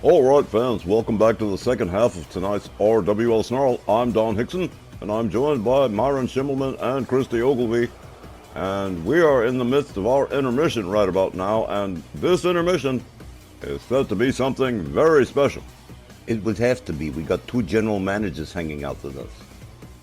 Alright fans, welcome back to the second half of tonight's RWL Snarl. I'm Don Hickson, and I'm joined by Myron Schimmelman and Christy Ogilvie. And we are in the midst of our intermission right about now, and this intermission is set to be something very special. It would have to be. We got two general managers hanging out with us.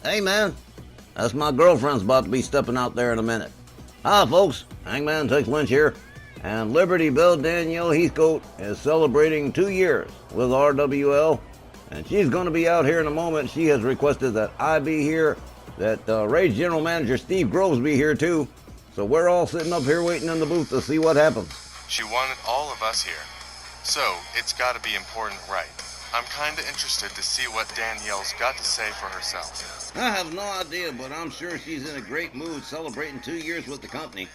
Hey man, that's my girlfriend's about to be stepping out there in a minute. Hi folks, Hangman Takes Lynch here. And Liberty Bell Danielle Heathcote is celebrating 2 years with RWL, and she's going to be out here in a moment. She has requested that I be here, that Rage General Manager Steve Groves be here too, so we're all sitting up here waiting in the booth to see what happens. She wanted all of us here, so it's got to be important, right? I'm kind of interested to see what Danielle's got to say for herself. I have no idea, but I'm sure she's in a great mood celebrating 2 years with the company.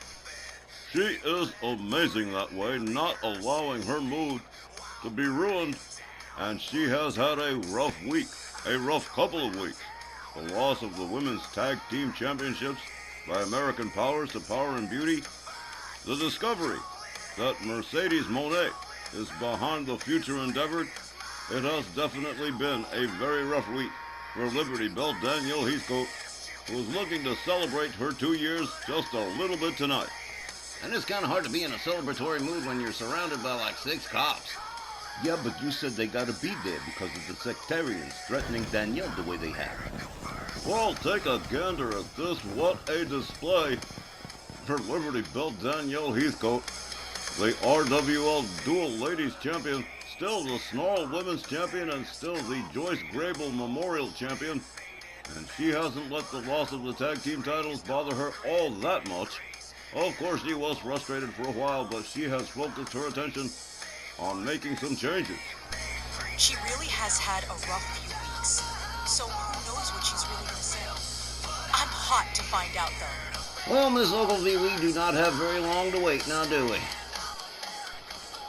She is amazing that way, not allowing her mood to be ruined, and she has had a rough week, a rough couple of weeks. The loss of the Women's Tag Team Championships by American Powers to Power and Beauty, the discovery that Mercedes Moné is behind the future endeavor. It has definitely been a very rough week for Liberty Bell Danielle Heathcote, who is looking to celebrate her 2 years just a little bit tonight. And it's kind of hard to be in a celebratory mood when you're surrounded by like 6 cops. Yeah, but you said they gotta be there because of the sectarians threatening Danielle the way they have. Well, take a gander at this. What a display for Liberty Bell Danielle Heathcote, the RWL Dual Ladies Champion, still the Snarl Women's Champion, and still the Joyce Grable Memorial Champion. And she hasn't let the loss of the tag team titles bother her all that much. Of course, she was frustrated for a while, but she has focused her attention on making some changes. She really has had a rough few weeks, so who knows what she's really going to say. I'm hot to find out, though. Well, Miss Ogilvie, we do not have very long to wait now, do we?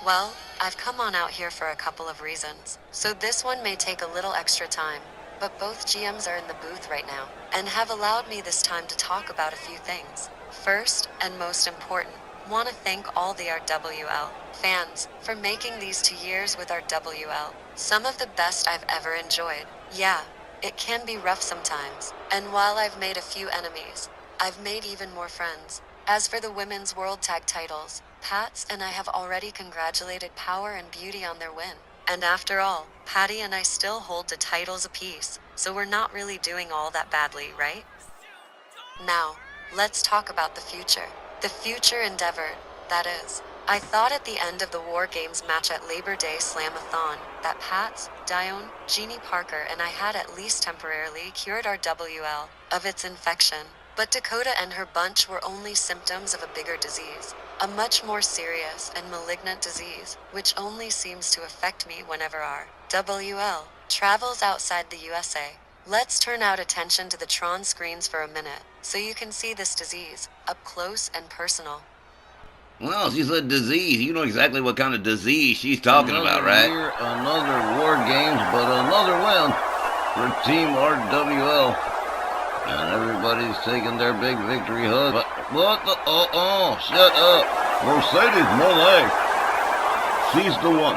Well, I've come on out here for a couple of reasons, so this one may take a little extra time, but both GMs are in the booth right now, and have allowed me this time to talk about a few things. First, and most important, want to thank all the RWL fans for making these 2 years with RWL some of the best I've ever enjoyed. Yeah, it can be rough sometimes, and while I've made a few enemies, I've made even more friends. As for the Women's World Tag titles, Pats and I have already congratulated Power and Beauty on their win. And after all, Patty and I still hold the titles apiece, so we're not really doing all that badly, right? Now, let's talk about the future. The future endeavor, that is. I thought at the end of the War Games match at Labor Day Slamathon that Pats, Dione, Jeannie Parker and I had at least temporarily cured our WL of its infection. But Dakota and her bunch were only symptoms of a bigger disease. A much more serious and malignant disease, which only seems to affect me whenever our WL travels outside the USA. Let's turn out attention to the Tron screens for a minute, so you can see this disease, up close and personal. Well, she said disease. You know exactly what kind of disease she's talking about, right? Year, another War Games, but another win for Team RWL. And everybody's taking their big victory hug. But what the? Shut up. Mercedes Moné. She's the one.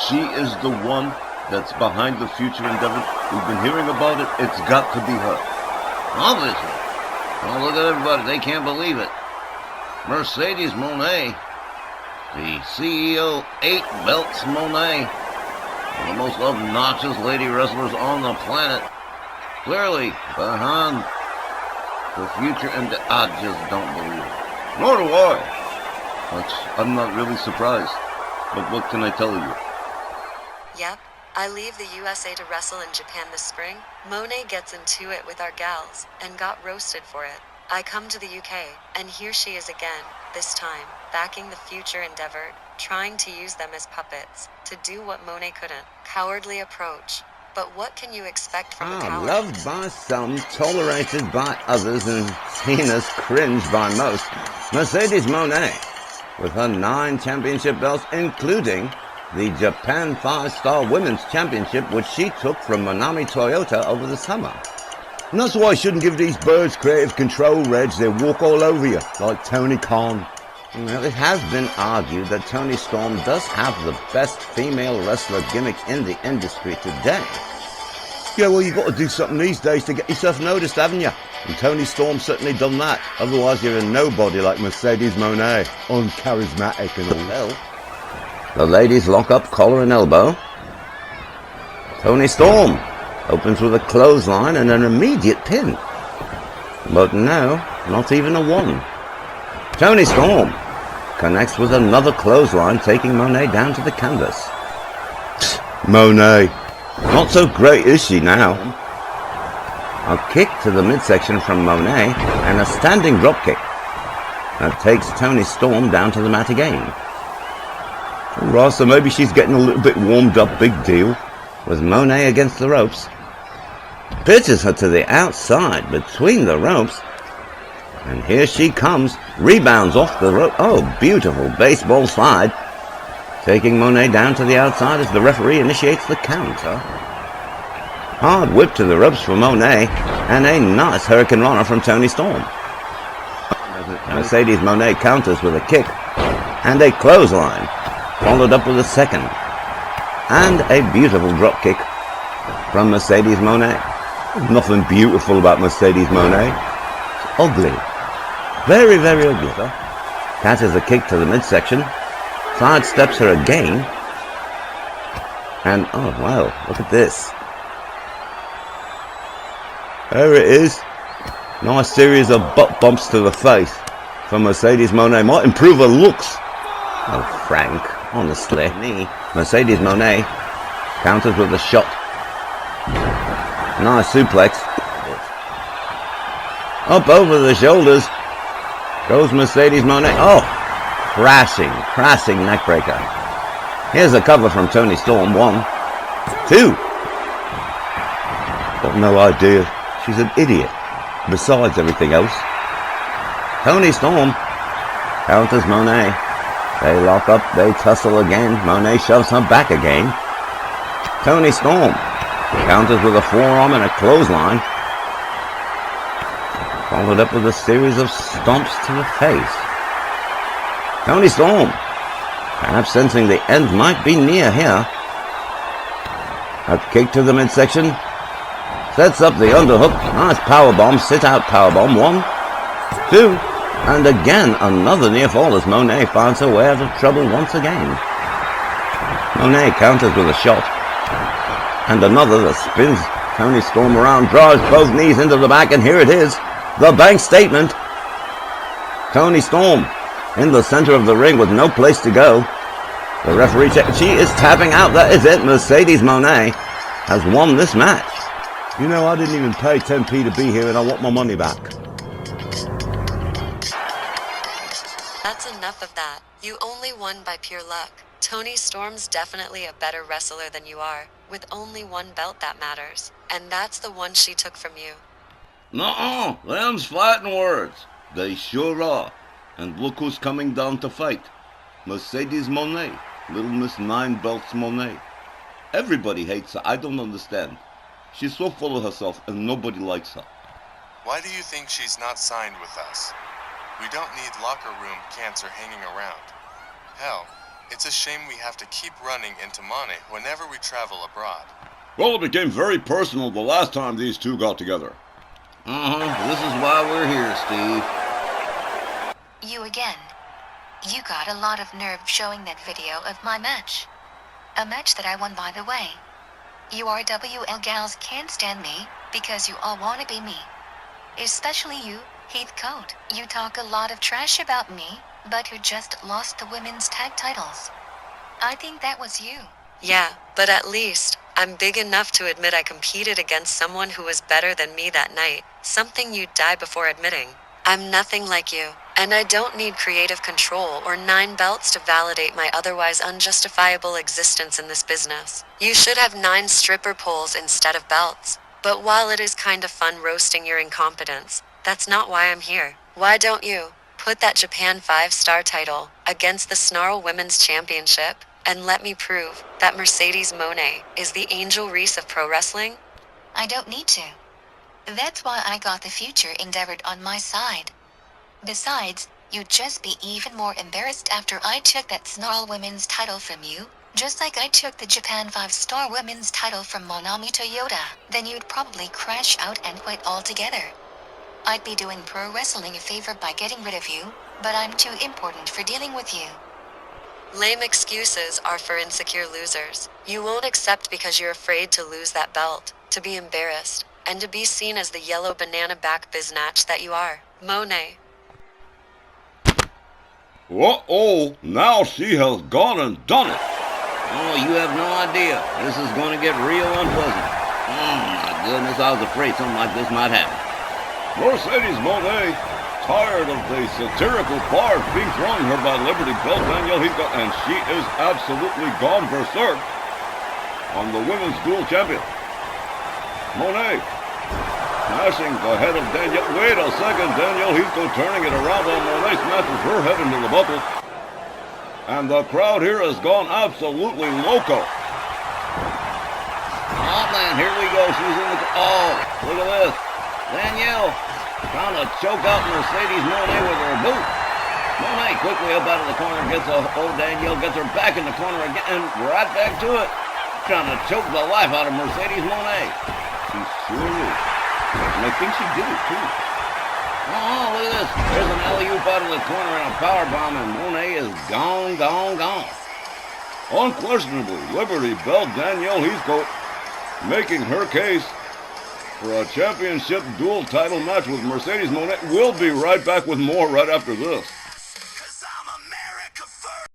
She is the one that's behind the future endeavor. We've been hearing about it. It's got to be her. Obviously. Well, look at everybody. They can't believe it. Mercedes Moné, the CEO 8 Belts Moné, one of the most obnoxious lady wrestlers on the planet, clearly behind the future, and I just don't believe it. Nor do I. I'm not really surprised, but what can I tell you? Yep, I leave the USA to wrestle in Japan this spring. Moné gets into it with our gals, and got roasted for it. I come to the UK, and here she is again, this time, backing the future endeavor, trying to use them as puppets, to do what Moné couldn't. Cowardly approach. But what can you expect from a coward? Loved by some, tolerated by others, and seen as cringe by most. Mercedes Moné, with her 9 championship belts, including the Japan 5-Star Women's Championship, which she took from Manami Toyota over the summer. And that's why I shouldn't give these birds creative control, Reg. They walk all over you, like Tony Khan. Well, it has been argued that Toni Storm does have the best female wrestler gimmick in the industry today. Yeah, well, you've got to do something these days to get yourself noticed, haven't you? And Toni Storm certainly done that. Otherwise, you're a nobody like Mercedes Moné, uncharismatic and all. Well, the ladies lock up collar and elbow. Toni Storm opens with a clothesline and an immediate pin. But no, not even a one. Toni Storm connects with another clothesline, taking Moné down to the canvas. Moné, not so great is she now? A kick to the midsection from Moné and a standing dropkick that takes Toni Storm down to the mat again. Right, so maybe she's getting a little bit warmed up, big deal, with Moné against the ropes. Pitches her to the outside between the ropes. And here she comes, rebounds off the rope. Oh, beautiful baseball slide. Taking Moné down to the outside as the referee initiates the counter. Hard whip to the ropes for Moné, and a nice Hurricane Runner from Toni Storm. Mercedes Moné counters with a kick, and a clothesline, followed up with a second. And a beautiful drop kick from Mercedes Moné. Nothing beautiful about Mercedes Moné. It's ugly. Very, very ugly. Catches a kick to the midsection. Sidesteps her again. And, oh wow, look at this. There it is. Nice series of butt bumps to the face from Mercedes Moné. Might improve her looks. Oh, Frank, honestly. Mercedes Moné counters with a shot. Nice suplex. Up over the shoulders goes Mercedes Moné. Oh, crashing neckbreaker. Here's a cover from Toni Storm. 1, 2. Got no idea. She's an idiot. Besides everything else. Toni Storm counters Moné. They lock up. They tussle again. Moné shoves her back again. Toni Storm counters with a forearm and a clothesline. Followed up with a series of stomps to the face. Toni Storm, perhaps sensing the end might be near here. A kick to the midsection. Sets up the underhook. Nice powerbomb. Sit-out powerbomb. 1, 2. And again, another near fall as Moné finds her way out of trouble once again. Moné counters with a shot. And another that spins Toni Storm around, drives both knees into the back, and here it is. The bank statement. Toni Storm in the center of the ring with no place to go. The referee check. She is tapping out. That is it. Mercedes Moné has won this match. You know, I didn't even pay 10p to be here, and I want my money back. That's enough of that. You only won by pure luck. Toni Storm's definitely a better wrestler than you are, with only one belt that matters. And that's the one she took from you. Nuh-uh, them's fighting words. They sure are. And look who's coming down to fight. Mercedes Moné, Little Miss 9 Belts Moné. Everybody hates her, I don't understand. She's so full of herself and nobody likes her. Why do you think she's not signed with us? We don't need locker room cancer hanging around. Hell, it's a shame we have to keep running into Moné whenever we travel abroad. Well, it became very personal the last time these two got together. This is why we're here, Steve. You again. You got a lot of nerve showing that video of my match. A match that I won, by the way. You RWL gals can't stand me because you all want to be me. Especially you, Heathcote. You talk a lot of trash about me, but you just lost the women's tag titles. I think that was you. Yeah, but at least I'm big enough to admit I competed against someone who was better than me that night, something you'd die before admitting. I'm nothing like you, and I don't need creative control or 9 belts to validate my otherwise unjustifiable existence in this business. You should have 9 stripper poles instead of belts. But while it is kind of fun roasting your incompetence, that's not why I'm here. Why don't you put that Japan 5-star title against the Snarl Women's Championship and let me prove that Mercedes Moné is the Angel Reese of pro wrestling? I don't need to. That's why I got the future endeavored on my side. Besides, You'd just be even more embarrassed after I took that Snarl Women's title from you. Just like I took the Japan 5-star Women's title from Monami Toyota. Then you'd probably crash out and quit altogether. I'd be doing pro wrestling a favor by getting rid of you, but I'm too important for dealing with you. Lame excuses are for insecure losers. You won't accept because you're afraid to lose that belt, to be embarrassed, and to be seen as the yellow banana back biznatch that you are. Monet. Uh-oh, now she has gone and done it. Oh, you have no idea. This is going to get real unpleasant. Oh, my goodness, I was afraid something like this might happen. Mercedes Monet, tired of the satirical bars being thrown at her by Liberty Bell Danielle, and she is absolutely gone berserk on the women's dual champion. Monet, smashing the head of Danielle. Wait a second, Danielle, he's turning it around while Monet smashes her head into the buckle. And the crowd here has gone absolutely loco. Oh, man, here we go. She's in the... Oh, look at this. Danielle trying to choke out Mercedes Monet with her boot. Monet quickly up out of the corner, Danielle gets her back in the corner again, and right back to it. Trying to choke the life out of Mercedes Monet. She sure is. And I think she did it, too. Oh, look at this. There's an alley-oop out of the corner and a powerbomb, and Monet is gone. Unquestionably, Liberty Bell Danielle Heathcote making her case for a championship dual title match with Mercedes Monet. We'll be right back with more right after this.